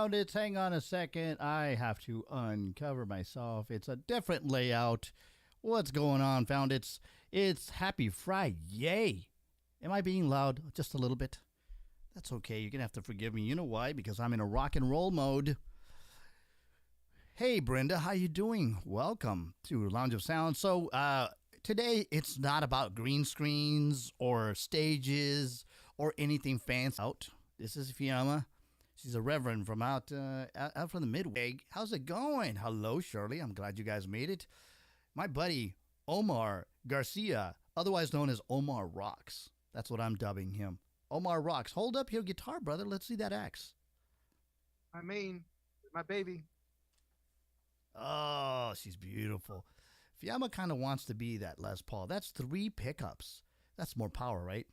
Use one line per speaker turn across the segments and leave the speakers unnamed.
Foundits, hang on a second. I have to uncover myself. It's a different layout. What's going on, Foundits? It's Happy Friday. Am I being loud? Just a little bit? That's okay. You're going to have to forgive me. You know why? Because I'm in a rock and roll mode. Hey, Brenda. How you doing? Welcome to Lounge of Sound. So, today, it's not about green screens or stages or anything fancy out. This is Fiamma. She's a reverend from out from the Midway. How's it going? Hello, Shirley. I'm glad you guys made it. My buddy, Omar Garcia, otherwise known as Omar Rocks. That's what I'm dubbing him. Omar Rocks. Hold up your guitar, brother. Let's see that axe.
I mean, my baby.
Oh, she's beautiful. Fiamma kind of wants to be that Les Paul. That's 3 pickups. That's more power, right?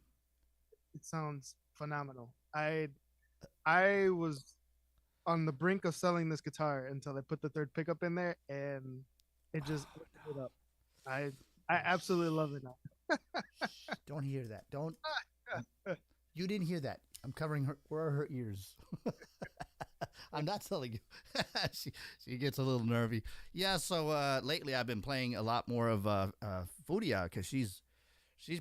It sounds phenomenal. I was on the brink of selling this guitar until I put the 3rd pickup in there, and it just lit up. I absolutely love it now.
Don't hear that. Don't. You didn't hear that. I'm covering her. Where are her ears? I'm not telling you. she gets a little nervy. Yeah. So lately I've been playing a lot more of Fudia because she's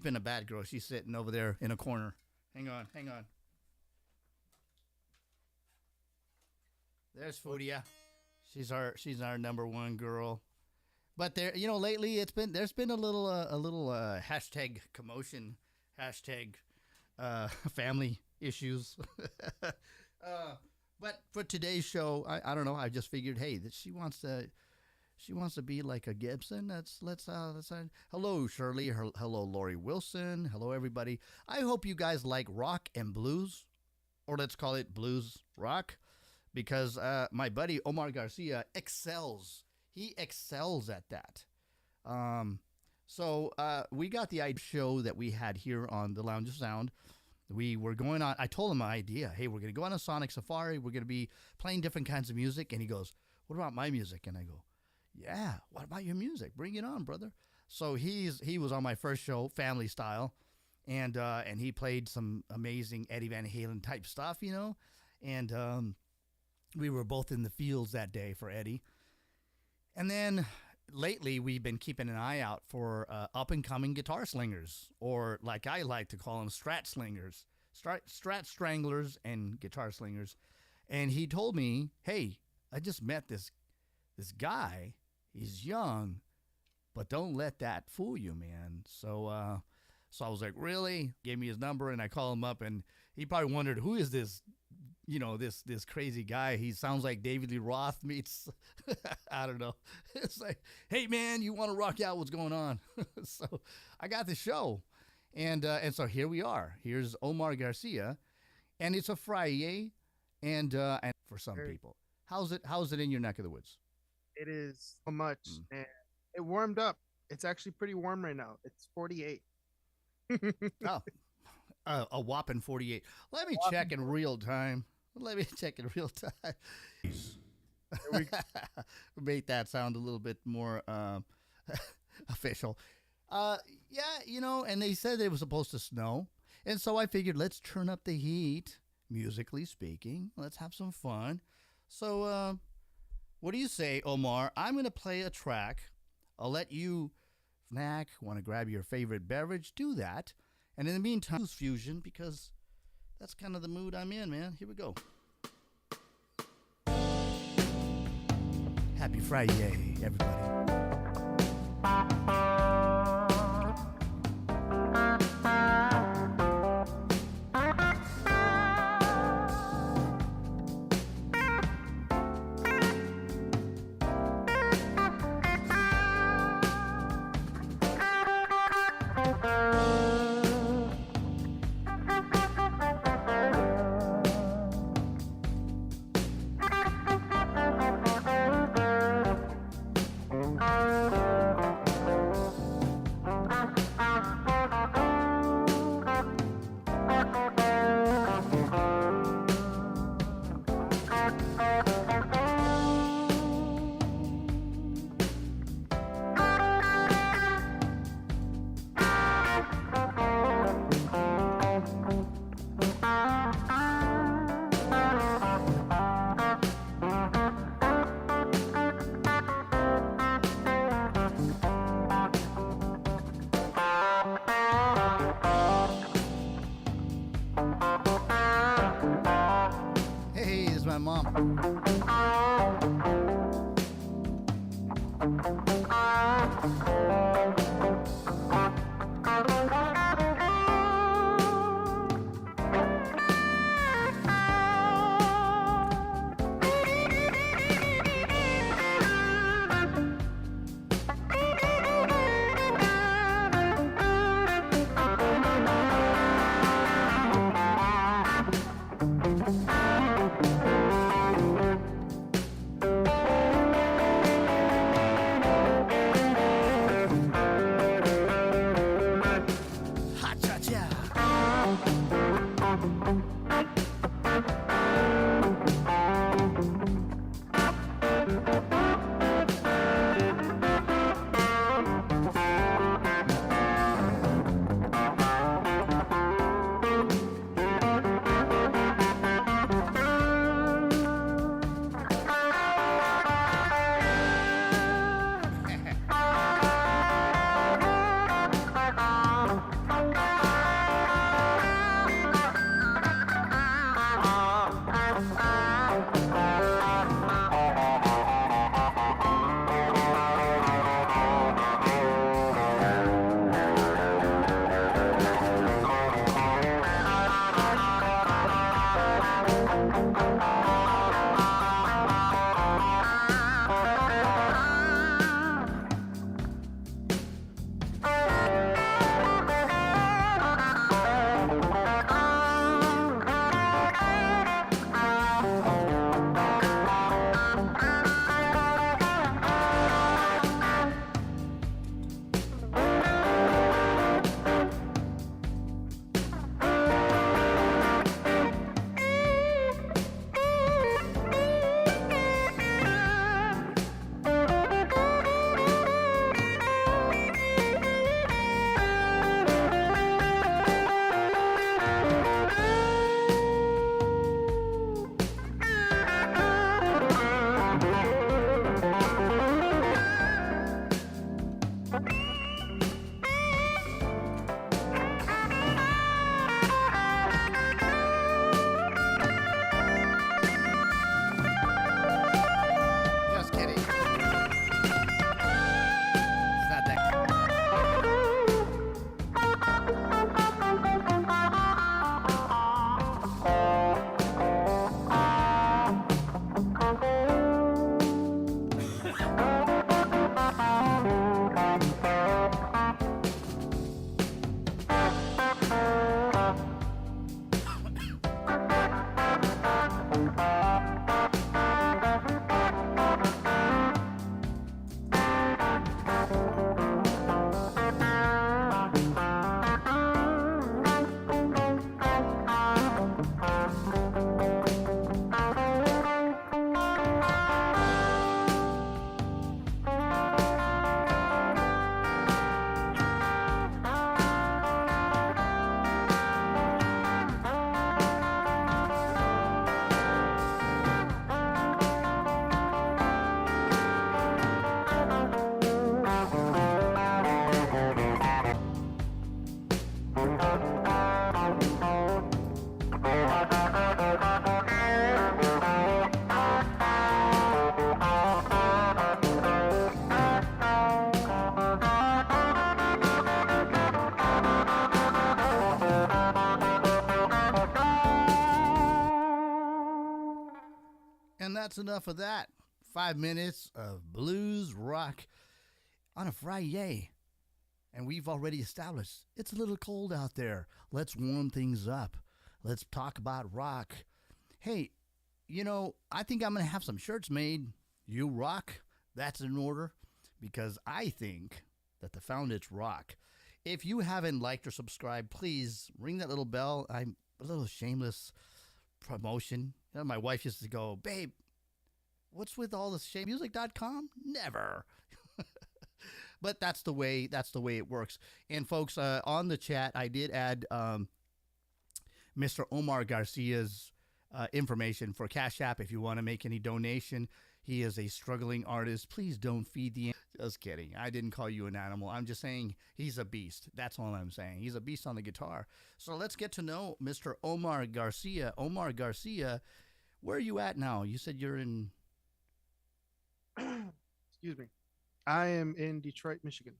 been a bad girl. She's sitting over there in a corner. Hang on. There's Fudia. She's our number 1 girl. But there, lately there's been a little hashtag commotion, hashtag family issues. But for today's show, I don't know. I just figured, hey, that she wants to be like a Gibson. Let's hello Shirley. Hello Lori Wilson. Hello everybody. I hope you guys like rock and blues, or let's call it blues rock, because my buddy Omar Garcia excels. He excels at that. So we got the show that we had here on the Lounge of Sound. We were going on. I told him my idea. Hey, we're going to go on a sonic safari. We're going to be playing different kinds of music. And he goes, what about my music? And I go, yeah, what about your music? Bring it on, brother. So he was on my first show, Family Style. And he played some amazing Eddie Van Halen type stuff, And we were both in the fields that day for Eddie. And then lately, we've been keeping an eye out for up-and-coming guitar slingers, or like I like to call them, strat slingers, strat stranglers and guitar slingers. And he told me, hey, I just met this guy. He's young, but don't let that fool you, man. So I was like, really? Gave me his number, and I called him up, and he probably wondered, who is this? This crazy guy. He sounds like David Lee Roth meets, I don't know. It's like, hey man, you want to rock out? What's going on? So I got the show, and so here we are. Here's Omar Garcia, and it's a Friday, and for some people, how's it in your neck of the woods?
It is so much, and it warmed up. It's actually pretty warm right now. It's 48.
Oh, a whopping 48. Let me check in real time. Make that sound a little bit more official. Yeah, and they said it was supposed to snow. And so I figured, let's turn up the heat, musically speaking. Let's have some fun. So what do you say, Omar? I'm going to play a track. I'll let you snack, want to grab your favorite beverage, do that. And in the meantime, blues fusion, because that's kind of the mood I'm in, man. Here we go. Happy Friday, everybody. mom. Just kidding. It's not that. And that's enough of that. 5 minutes of blues rock on a Friday. And we've already established it's a little cold out there. Let's warm things up. Let's talk about rock. Hey, you know, I think I'm going to have some shirts made. You rock. That's in order. Because I think that the foundits rock. If you haven't liked or subscribed, please ring that little bell. I'm a little shameless promotion. You know, my wife used to go, babe, what's with all this shamemusic.com? Never. But that's the way it works. And folks, on the chat, I did add Mr. Omar Garcia's information for Cash App if you want to make any donation. He is a struggling artist. Please don't feed the... Just kidding. I didn't call you an animal. I'm just saying he's a beast. That's all I'm saying. He's a beast on the guitar. So let's get to know Mr. Omar Garcia. Omar Garcia Where are you at now? You said you're in
Excuse me. I am in Detroit, Michigan.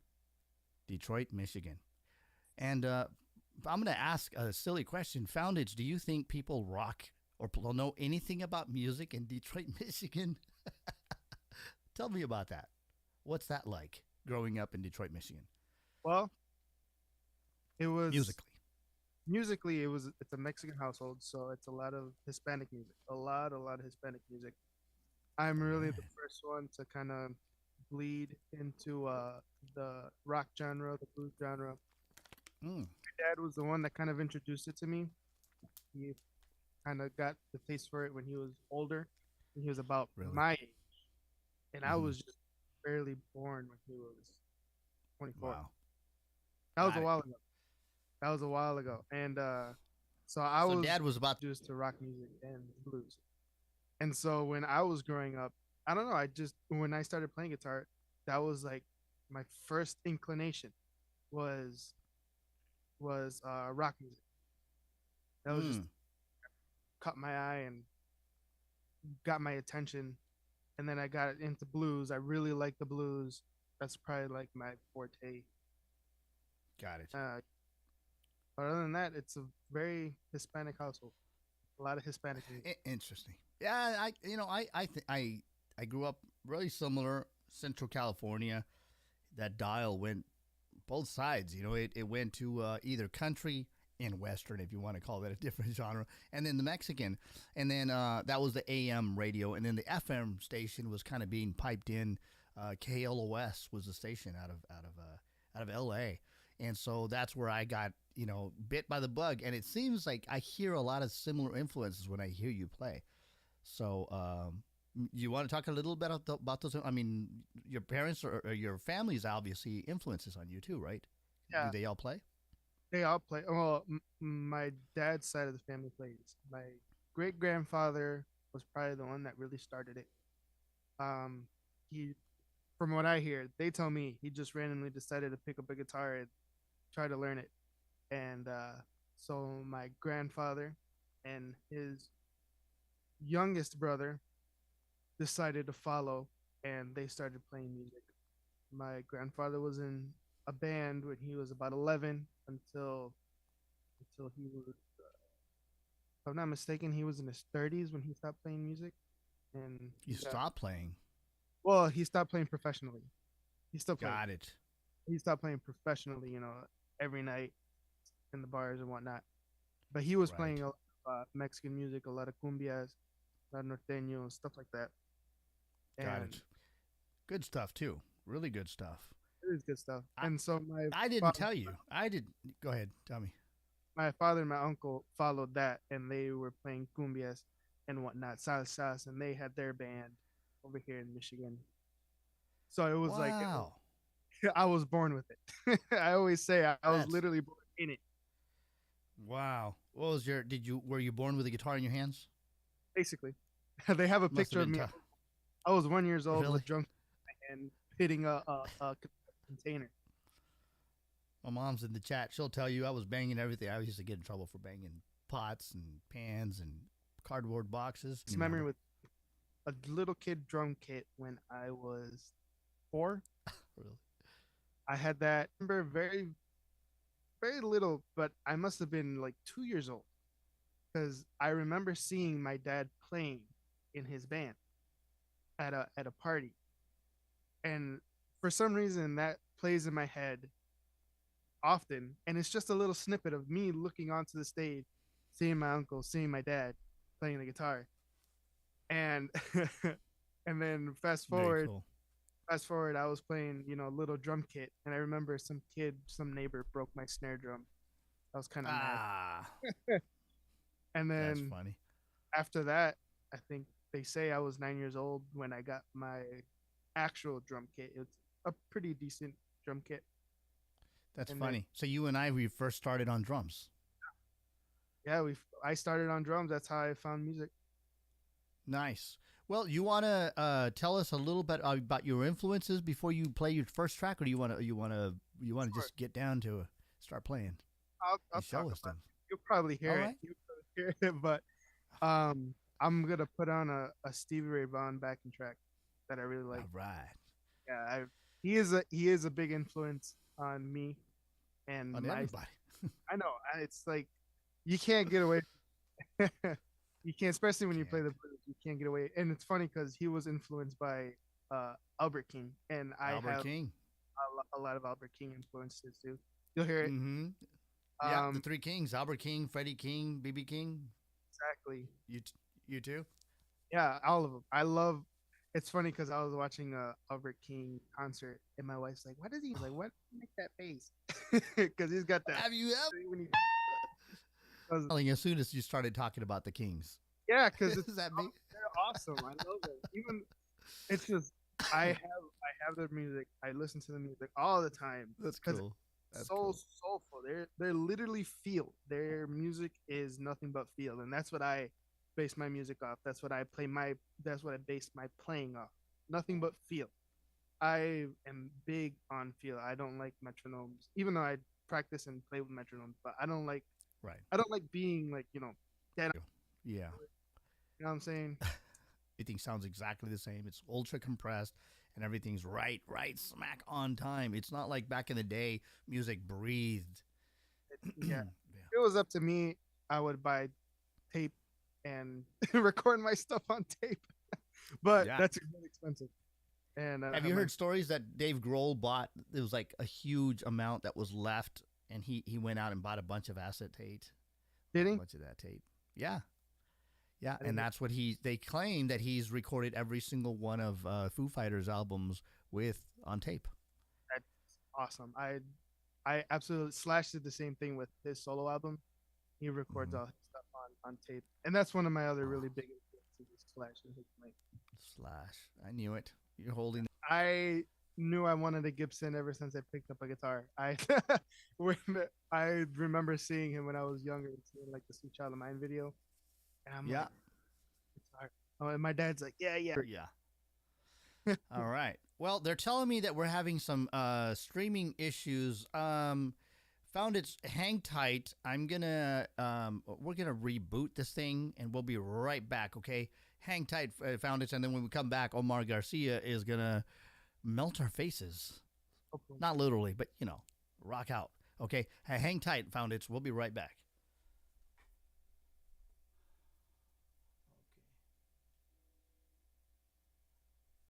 Detroit, Michigan. And I'm going to ask a silly question. Foundage, do you think people rock or know anything about music in Detroit, Michigan? Tell me about that. What's that like growing up in Detroit, Michigan?
Well, it was
Musically.
musically it's a Mexican household, so it's a lot of Hispanic music. A lot of Hispanic music. I'm
All
really
right.
the first one to kind of bleed into the rock genre, the blues genre.
Mm,
My dad was the one that kind of introduced it to me. He kind of got the taste for it when he was older, when he was about
really?
my age, and I
Hmm.
was just barely born when he was 24.
Wow.
That was a
Got it.
while ago. That was a while ago, and so I
So
was
dad was about.
introduced to rock music and blues. And so when I was growing up, I don't know, I just when I started playing guitar, that was like my first inclination was rock music. That was just
Mm,
caught my eye and got my attention. And then I got into blues. I really like the blues. That's probably like my forte.
got it.
Uh, but other than that, it's a very Hispanic household. A lot of Hispanic music.
Interesting. Yeah, I grew up really similar, Central California. That dial went both sides. It went to either country and western, if you want to call that a different genre, and then the Mexican, and then that was the AM radio, and then the FM station was kind of being piped in. KLOS was the station out of LA, and so that's where I got bit by the bug, and it seems like I hear a lot of similar influences when I hear you play. So you want to talk a little bit about those? I mean, your parents or your family's obviously influences on you too, right? Do
Yeah,
they all play?
they all play. Well, my dad's side of the family plays. My great grandfather was probably the one that really started it. Um, he, from what I hear, they tell me he just randomly decided to pick up a guitar and try to learn it. And so my grandfather and his youngest brother decided to follow, and they started playing music. My grandfather was in a band when he was about 11 until he was, if I'm not mistaken, he was in his 30s when he stopped playing music, and
You stop playing.
well, he stopped playing professionally. He still played.
Got it.
He stopped playing professionally, every night in the bars and whatnot. But he was
Right.
playing a lot of Mexican music, a lot of cumbias, a lot of norteño, stuff like that.
Got
And
it. Good stuff too. Really good stuff.
it is good stuff.
I
And so
I didn't tell you. I did. Go ahead. Tell me.
my father and my uncle followed that, and they were playing cumbias and whatnot, salsas, and they had their band over here in Michigan. So it was like
Wow.
I was born with it. I always say I was
That's
literally born in it,
wow. What was your? Did you? Were you born with a guitar in your hands?
basically. They have a
Must have
picture of
been
me.
tough.
I was 1 year old
Really?
with drums and hitting a container.
My mom's in the chat. She'll tell you I was banging everything. I used to get in trouble for banging pots and pans and cardboard boxes.
This
You
memory
remember?
with a little kid drum kit when I was 4.
Really?
I had that. I remember very, very little, but I must have been like 2 years old because I remember seeing my dad playing in his band at a party, and for some reason that plays in my head often, and it's just a little snippet of me looking onto the stage, seeing my uncle, seeing my dad playing the guitar, and and then
Very cool.
fast forward, I was playing, a little drum kit, and I remember some neighbor broke my snare drum. I was kind of mad.
Ah,
And
that's
then
funny.
after that, I think they say I was 9 years old when I got my actual drum kit. It's a pretty decent drum kit.
That's
And then,
funny. So you and I, we first started on drums.
yeah, I started on drums. That's how I found music.
Nice. Well, you want to tell us a little bit about your influences before you play your first track, or do you want to
Sure.
just get down to start playing
I'll
and
talk
show us
about
them?
it. You'll probably
All
hear it.
right.
You'll probably hear it, but um, I'm gonna put on a Stevie Ray Vaughan backing track that I really like.
All right.
Yeah, he is a big influence on me and
On
my.
everybody.
I know it's like you can't get away. You can't, especially when you play
Can't.
the blues. You can't get away. And it's funny because he was influenced by Albert King, and I
Albert
have
King.
a lot of Albert King influences too. You'll hear it.
Mm-hmm. Yeah, the
Um,
three kings: Albert King, Freddie King, BB King.
exactly.
You too.
Yeah, all of them. I love. It's funny because I was watching a Albert King concert, and my wife's like, "What does he like? What make that bass?" Because he's got that.
Have you ever?
When he, 'cause-
As soon as you started talking about the Kings,
yeah, because
is that me?
they're awesome. I love them. Even it's just I have their music. I listen to the music all the time.
That's
'Cause
cool. That's
so
cool.
soulful. They're literally feel. Their music is nothing but feel, and that's what I base my music off. That's what I play my. That's what I base my playing off. Nothing but feel. I am big on feel. I don't like metronomes, even though I practice and play with metronomes. But I don't like.
Right.
I don't like being like dead.
Yeah.
You know what I'm saying?
Everything sounds exactly the same. It's ultra compressed and everything's right smack on time. It's not like back in the day, music breathed.
Yeah. If it was up to me, I would buy tape and record my stuff on tape. But
Yeah.
that's really expensive. And
Have you heard stories that Dave Grohl bought? There was like a huge amount that was left, and he went out and bought a bunch of acetate.
Did
A
he?
bunch of that tape. Yeah. Yeah,
I didn't
and
know.
that's what they claim that he's recorded every single one of Foo Fighters albums with on tape.
That's awesome. I absolutely Slash did the same thing with his solo album. He records
Mhm.
all his stuff on tape, and that's one of my other really
Oh,
big influences. Is Slash and his mic.
Slash. I knew it. You're holding.
I knew I wanted a Gibson ever since I picked up a guitar. When I remember seeing him when I was younger, seeing like the Sweet Child of Mine video, and I'm
Yeah.
like, guitar. Oh, and my dad's like, yeah, yeah.
Yeah. All right. Well, they're telling me that we're having some streaming issues. Found it's hang tight. We're gonna reboot this thing, and we'll be right back. Okay, hang tight, found it, and then when we come back, Omar Garcia is gonna melt our faces.
Hopefully.
Not literally, but rock out. Okay, hang tight, found it. We'll be right back.